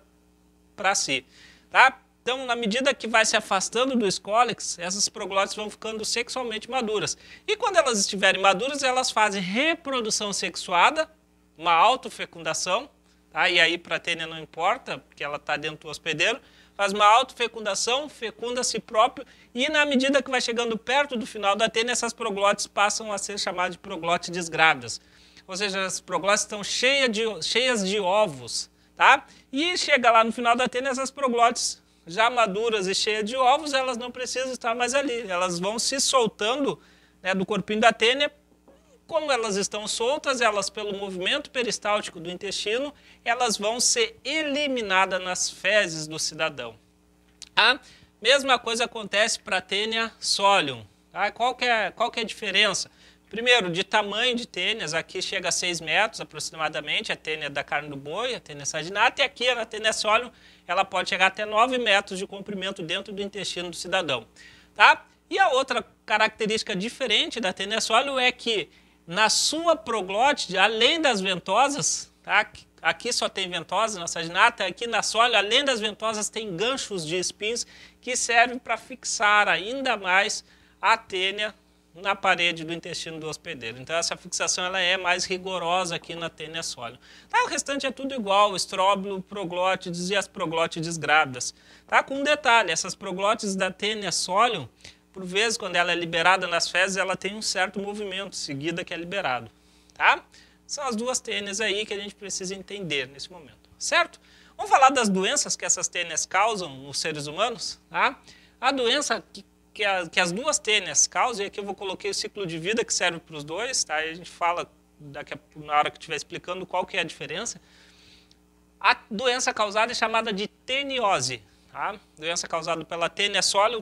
A: para si, tá? Então, na medida que vai se afastando do escólex, essas proglótides vão ficando sexualmente maduras. E quando elas estiverem maduras, elas fazem reprodução sexuada, uma autofecundação, tá? E aí para a tênia não importa, porque ela está dentro do hospedeiro, faz uma autofecundação, fecunda a si próprio, e na medida que vai chegando perto do final da tênia, essas proglótides passam a ser chamadas de proglótides grávidas. Ou seja, as proglótides estão cheias de ovos, tá? E chega lá no final da tênia, essas proglótides já maduras e cheias de ovos, elas não precisam estar mais ali. Elas vão se soltando, né, do corpinho da tênia. Como elas estão soltas, elas pelo movimento peristáltico do intestino, elas vão ser eliminadas nas fezes do cidadão. A mesma coisa acontece para a tênia solium. Tá? Qual que é a diferença? Primeiro, de tamanho de tênias, aqui chega a 6 metros aproximadamente, a tênia da carne do boi, a tênia saginata, e aqui na tênia solium ela pode chegar até 9 metros de comprimento dentro do intestino do cidadão. Tá? E a outra característica diferente da tênia solium é que na sua proglótide, além das ventosas, tá? Aqui só tem ventosas na saginata, aqui na solium, além das ventosas, tem ganchos de espinhos que servem para fixar ainda mais a tênia na parede do intestino do hospedeiro. Então essa fixação ela é mais rigorosa aqui na tênia solium. Tá? O restante é tudo igual, estróbilo, proglótides e as proglótides grávidas. Tá? Com um detalhe, essas proglótides da tênia solium, por vezes, quando ela é liberada nas fezes, ela tem um certo movimento seguida que é liberado. Tá? São as duas tênias aí que a gente precisa entender nesse momento. Certo? Vamos falar das doenças que essas tênias causam nos seres humanos. Tá? A doença que as duas tênias causam, e aqui eu coloquei o ciclo de vida que serve para os dois, tá? E a gente fala na hora que estiver explicando qual que é a diferença. A doença causada é chamada de teniose. Tá? Doença causada pela tênia solium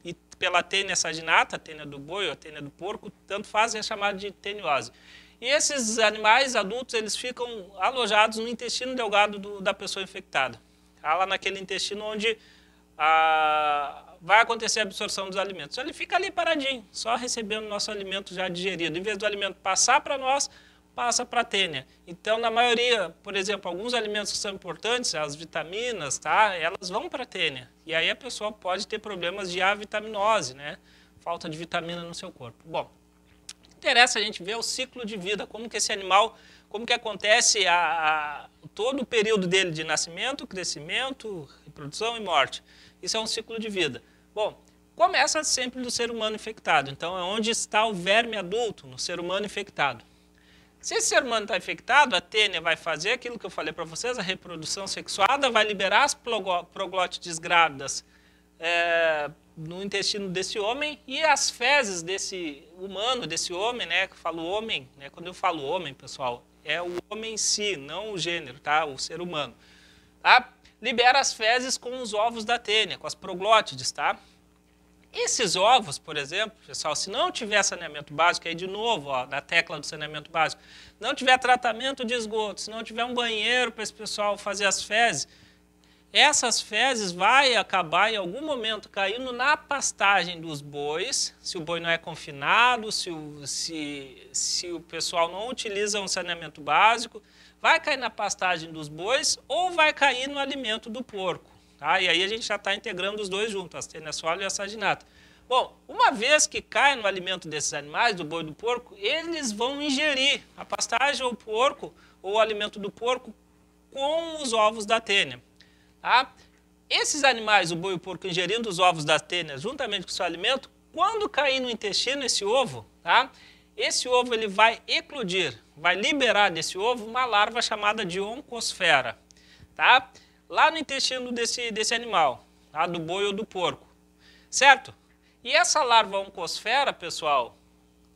A: e pela tênia saginata, a tênia do boi ou a tênia do porco, tanto faz, é chamada de teniose. E esses animais adultos, eles ficam alojados no intestino delgado da pessoa infectada. Tá? Lá naquele intestino onde vai acontecer a absorção dos alimentos. Ele fica ali paradinho, só recebendo nosso alimento já digerido. Em vez do alimento passar para nós, passa para a tênia. Então, na maioria, por exemplo, alguns alimentos que são importantes, as vitaminas, tá? Elas vão para a tênia. E aí a pessoa pode ter problemas de avitaminose, né? Falta de vitamina no seu corpo. Bom, interessa a gente ver o ciclo de vida, como que esse animal, como que acontece todo o período dele de nascimento, crescimento, reprodução e morte. Isso é um ciclo de vida. Bom, começa sempre do ser humano infectado. Então, é onde está o verme adulto, no ser humano infectado. Se esse ser humano está infectado, a tênia vai fazer aquilo que eu falei para vocês, a reprodução sexuada, vai liberar as proglótides grávidas no intestino desse homem, e as fezes desse humano, desse homem, né, que eu falo homem, né, quando eu falo homem, pessoal, é o homem em si, não o gênero, tá, o ser humano, tá? Libera as fezes com os ovos da tênia, com as proglótides, tá? Esses ovos, por exemplo, pessoal, se não tiver saneamento básico, aí de novo, ó, na tecla do saneamento básico, não tiver tratamento de esgoto, se não tiver um banheiro para esse pessoal fazer as fezes, essas fezes vai acabar em algum momento caindo na pastagem dos bois, se o boi não é confinado, se o pessoal não utiliza um saneamento básico, vai cair na pastagem dos bois ou vai cair no alimento do porco. Tá? E aí a gente já está integrando os dois juntos, a tênia sólida e a saginata. Bom, uma vez que cai no alimento desses animais, do boi e do porco, eles vão ingerir a pastagem ou o porco, ou o alimento do porco, com os ovos da tênia. Tá? Esses animais, o boi e o porco, ingerindo os ovos da tênia juntamente com o seu alimento, quando cair no intestino esse ovo, tá? Esse ovo ele vai eclodir, vai liberar desse ovo uma larva chamada de oncosfera. Tá? Lá no intestino desse animal, tá? Do boi ou do porco, certo? E essa larva oncosfera, pessoal,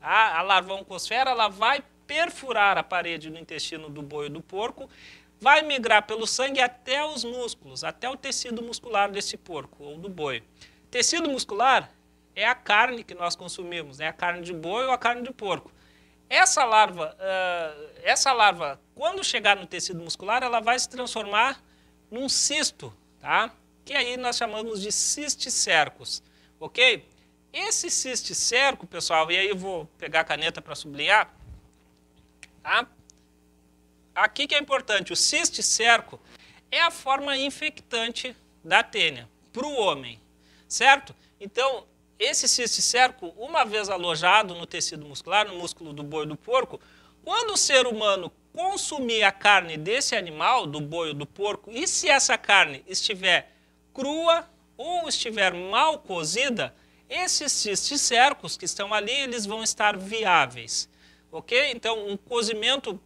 A: a larva oncosfera, ela vai perfurar a parede do intestino do boi ou do porco, vai migrar pelo sangue até os músculos, até o tecido muscular desse porco ou do boi. Tecido muscular é a carne que nós consumimos, né? A carne de boi ou a carne de porco. Essa larva, quando chegar no tecido muscular, ela vai se transformar num cisto, tá? Que aí nós chamamos de cisticercos, ok? Esse cisticerco, pessoal, e aí eu vou pegar a caneta para sublinhar, tá? Aqui que é importante, o cisticerco é a forma infectante da tênia para o homem, certo? Então, esse cisticerco, uma vez alojado no tecido muscular, no músculo do boi e do porco, quando o ser humano consumir a carne desse animal, do boi ou do porco, e se essa carne estiver crua ou estiver mal cozida, esses cisticercos que estão ali, eles vão estar viáveis. Ok? Então, um cozimento,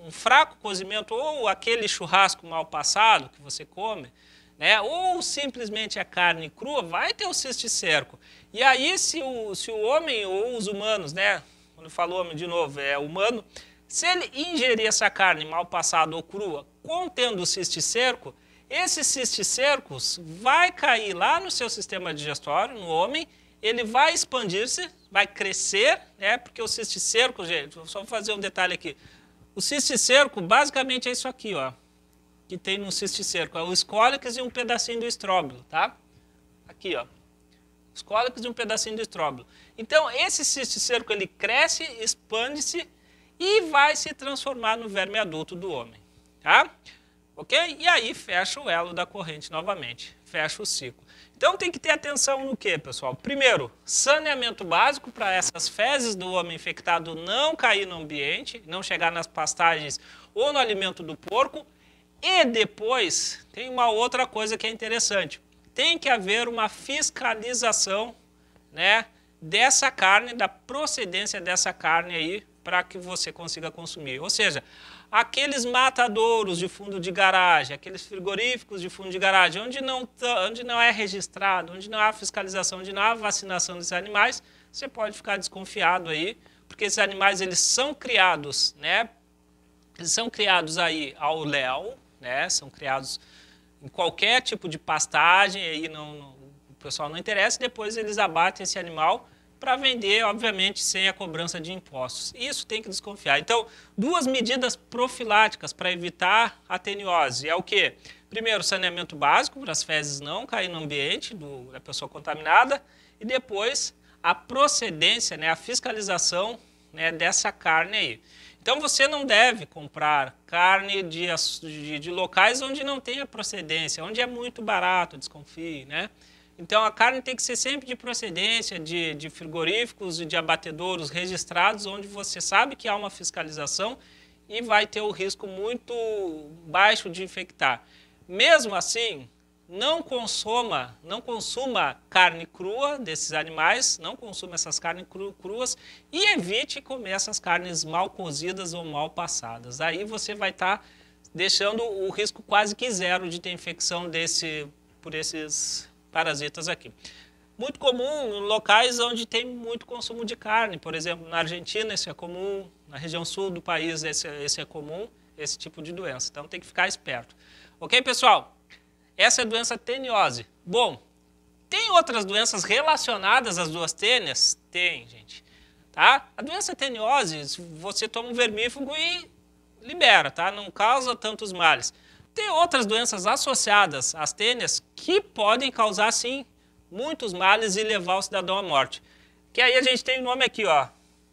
A: um fraco cozimento, ou aquele churrasco mal passado que você come, né? Ou simplesmente a carne crua, vai ter o cisticerco. E aí, se o homem ou os humanos, né? Quando eu falo homem de novo, é humano, se ele ingerir essa carne mal passada ou crua, contendo o cisticerco, esses cisticercos vai cair lá no seu sistema digestório, no homem, ele vai expandir-se, vai crescer, né? Porque o cisticerco, gente, só vou fazer um detalhe aqui. O cisticerco basicamente é isso aqui, ó, que tem no cisticerco, é o escólicos e um pedacinho do estróbilo, tá? Aqui, ó, escólicos e um pedacinho do estróbilo. Então, esse cisticerco, ele cresce, expande-se e vai se transformar no verme adulto do homem, tá? Ok? E aí fecha o elo da corrente novamente, fecha o ciclo. Então tem que ter atenção no que, pessoal? Primeiro, saneamento básico para essas fezes do homem infectado não cair no ambiente, não chegar nas pastagens ou no alimento do porco. E depois, tem uma outra coisa que é interessante. Tem que haver uma fiscalização, né, dessa carne, da procedência dessa carne aí, para que você consiga consumir. Ou seja, aqueles matadouros de fundo de garagem, aqueles frigoríficos de fundo de garagem, onde não é registrado, onde não há fiscalização, onde não há vacinação desses animais, você pode ficar desconfiado aí, porque esses animais, eles são criados, né? Eles são criados aí ao léu, né? São criados em qualquer tipo de pastagem, aí o pessoal não interessa, e depois eles abatem esse animal para vender, obviamente, sem a cobrança de impostos. Isso tem que desconfiar. Então, duas medidas profiláticas para evitar a teniose. É o quê? Primeiro, saneamento básico, para as fezes não caírem no ambiente da pessoa contaminada. E depois, a procedência, né, a fiscalização, né, dessa carne aí. Então, você não deve comprar carne de locais onde não tem a procedência, onde é muito barato, desconfie, né? Então, a carne tem que ser sempre de procedência, de frigoríficos e de abatedouros registrados, onde você sabe que há uma fiscalização e vai ter o risco muito baixo de infectar. Mesmo assim, não consuma carne crua desses animais, não consuma essas carnes cruas e evite comer essas carnes mal cozidas ou mal passadas. Aí você vai estar deixando o risco quase que zero de ter infecção por esses parasitas aqui. Muito comum em locais onde tem muito consumo de carne, por exemplo, na Argentina isso é comum, na região sul do país esse é comum, esse tipo de doença. Então tem que ficar esperto. Ok, pessoal? Essa é a doença teniose. Bom, tem outras doenças relacionadas às duas tênias? Tem, gente. Tá? A doença teniose, você toma um vermífugo e libera, tá? Não causa tantos males. Tem outras doenças associadas às tênias que podem causar, sim, muitos males e levar o cidadão à morte. Que aí a gente tem o nome aqui, ó,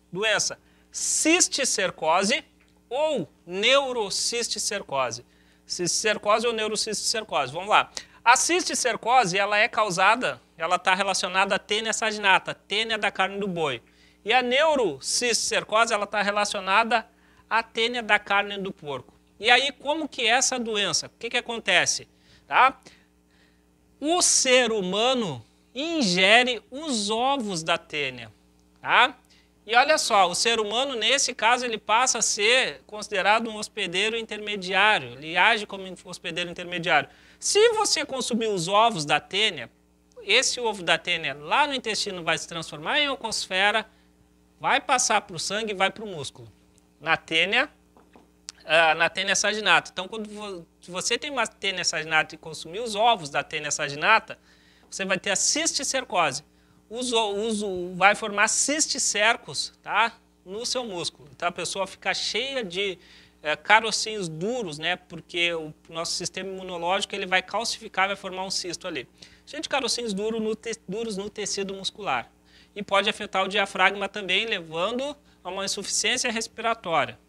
A: doença cisticercose ou neurocisticercose. Cisticercose ou neurocisticercose. Vamos lá. A cisticercose, ela é causada, ela está relacionada à tênia saginata, tênia da carne do boi. E a neurocisticercose, ela está relacionada à tênia da carne do porco. E aí, como que é essa doença? O que acontece? Tá? O ser humano ingere os ovos da tênia. Tá? E olha só, o ser humano, nesse caso, ele passa a ser considerado um hospedeiro intermediário. Ele age como um hospedeiro intermediário. Se você consumir os ovos da tênia, esse ovo da tênia lá no intestino vai se transformar em oncosfera, vai passar para o sangue e vai para o músculo. Na tênia saginata. Então, quando você tem uma tênia saginata e consumir os ovos da tênia saginata, você vai ter a cisticercose. Vai formar cisticercos, tá, no seu músculo. Então, a pessoa fica cheia de carocinhos duros, né, porque o nosso sistema imunológico ele vai calcificar, vai formar um cisto ali. Cheio de carocinhos duros no tecido muscular. E pode afetar o diafragma também, levando a uma insuficiência respiratória.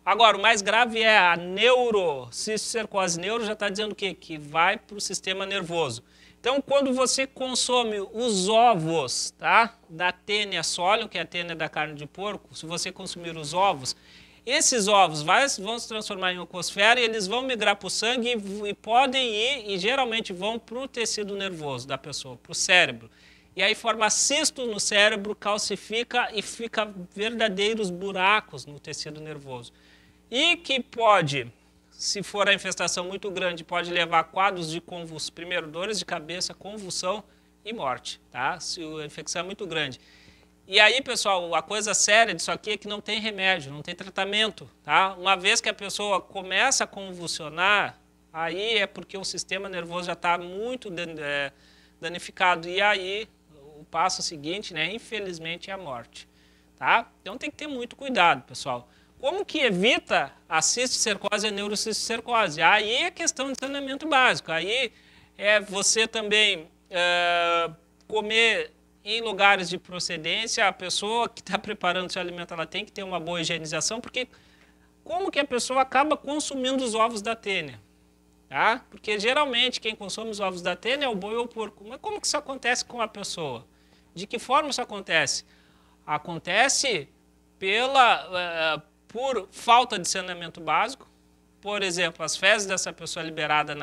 A: Agora, o mais grave é a neurocisticercose. Neuro já está dizendo o quê? Que vai para o sistema nervoso. Então, quando você consome os ovos, tá, da tênia solium, que é a tênia da carne de porco, se você consumir os ovos, esses ovos vão se transformar em oncosfera e eles vão migrar para o sangue e podem ir, e geralmente vão para o tecido nervoso da pessoa, para o cérebro. E aí forma cisto no cérebro, calcifica e fica verdadeiros buracos no tecido nervoso. E que pode, se for a infestação muito grande, pode levar a quadros de convulsão, primeiro dores de cabeça, convulsão e morte, tá? Se a infecção é muito grande. E aí, pessoal, a coisa séria disso aqui é que não tem remédio, não tem tratamento, tá? Uma vez que a pessoa começa a convulsionar, aí é porque o sistema nervoso já está muito danificado. E aí, o passo seguinte, né, infelizmente, é a morte, tá? Então tem que ter muito cuidado, pessoal. Como que evita a cisticercose e a neurocisticercose? Aí é questão de saneamento básico. Aí é você também comer em lugares de procedência. A pessoa que está preparando seu alimento, ela tem que ter uma boa higienização, porque como que a pessoa acaba consumindo os ovos da tênia? Tá? Porque geralmente quem consome os ovos da tênia é o boi ou o porco. Mas como que isso acontece com a pessoa? De que forma isso acontece? Acontece por falta de saneamento básico. Por exemplo, as fezes dessa pessoa liberada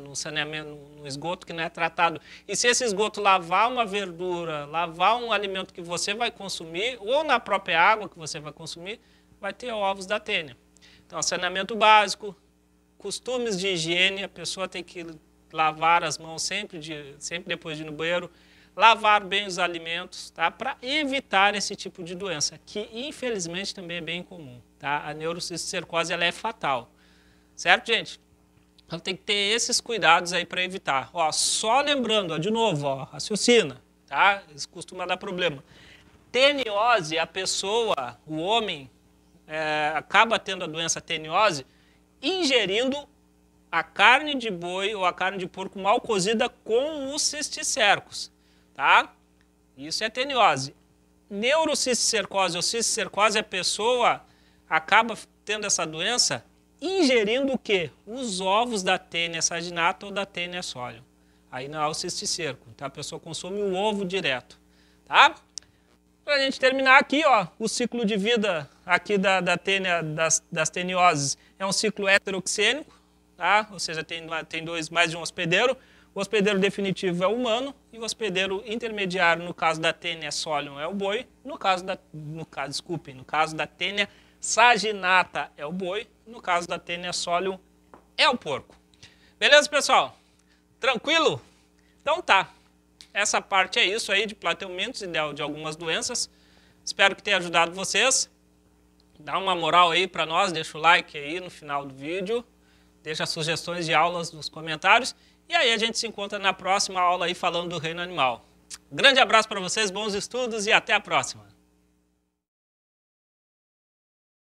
A: no saneamento, no esgoto que não é tratado. E se esse esgoto lavar uma verdura, lavar um alimento que você vai consumir, ou na própria água que você vai consumir, vai ter ovos da tênia. Então, saneamento básico, costumes de higiene, a pessoa tem que lavar as mãos sempre depois de ir no banheiro, lavar bem os alimentos, tá? Para evitar esse tipo de doença, que infelizmente também é bem comum, tá? A neurocisticercose, ela é fatal, certo, gente? Então tem que ter esses cuidados aí para evitar. Ó, só lembrando, ó, de novo, ó, raciocina, tá? Isso costuma dar problema. Teniose, a pessoa, o homem, acaba tendo a doença teniose ingerindo a carne de boi ou a carne de porco mal cozida com os cisticercos, tá? Isso é teniose. Neurocisticercose ou cisticercose, a pessoa acaba tendo essa doença ingerindo o quê? Os ovos da Taenia saginata ou da Taenia solium. Aí não é o cisticerco, então a pessoa consome o ovo direto, tá? Para a gente terminar aqui, ó, o ciclo de vida aqui das tenioses é um ciclo heteroxênico, tá? Ou seja, tem mais de um hospedeiro. O hospedeiro definitivo é o humano e o hospedeiro intermediário, no caso da Taenia solium, é o boi. No caso da Taenia saginata é o boi. No caso da Taenia solium é o porco. Beleza, pessoal? Tranquilo? Então tá. Essa parte é isso aí de plateumintos e de algumas doenças. Espero que tenha ajudado vocês. Dá uma moral aí para nós, deixa o like aí no final do vídeo. Deixa sugestões de aulas nos comentários. E aí a gente se encontra na próxima aula aí falando do reino animal. Grande abraço para vocês, bons estudos e até a próxima.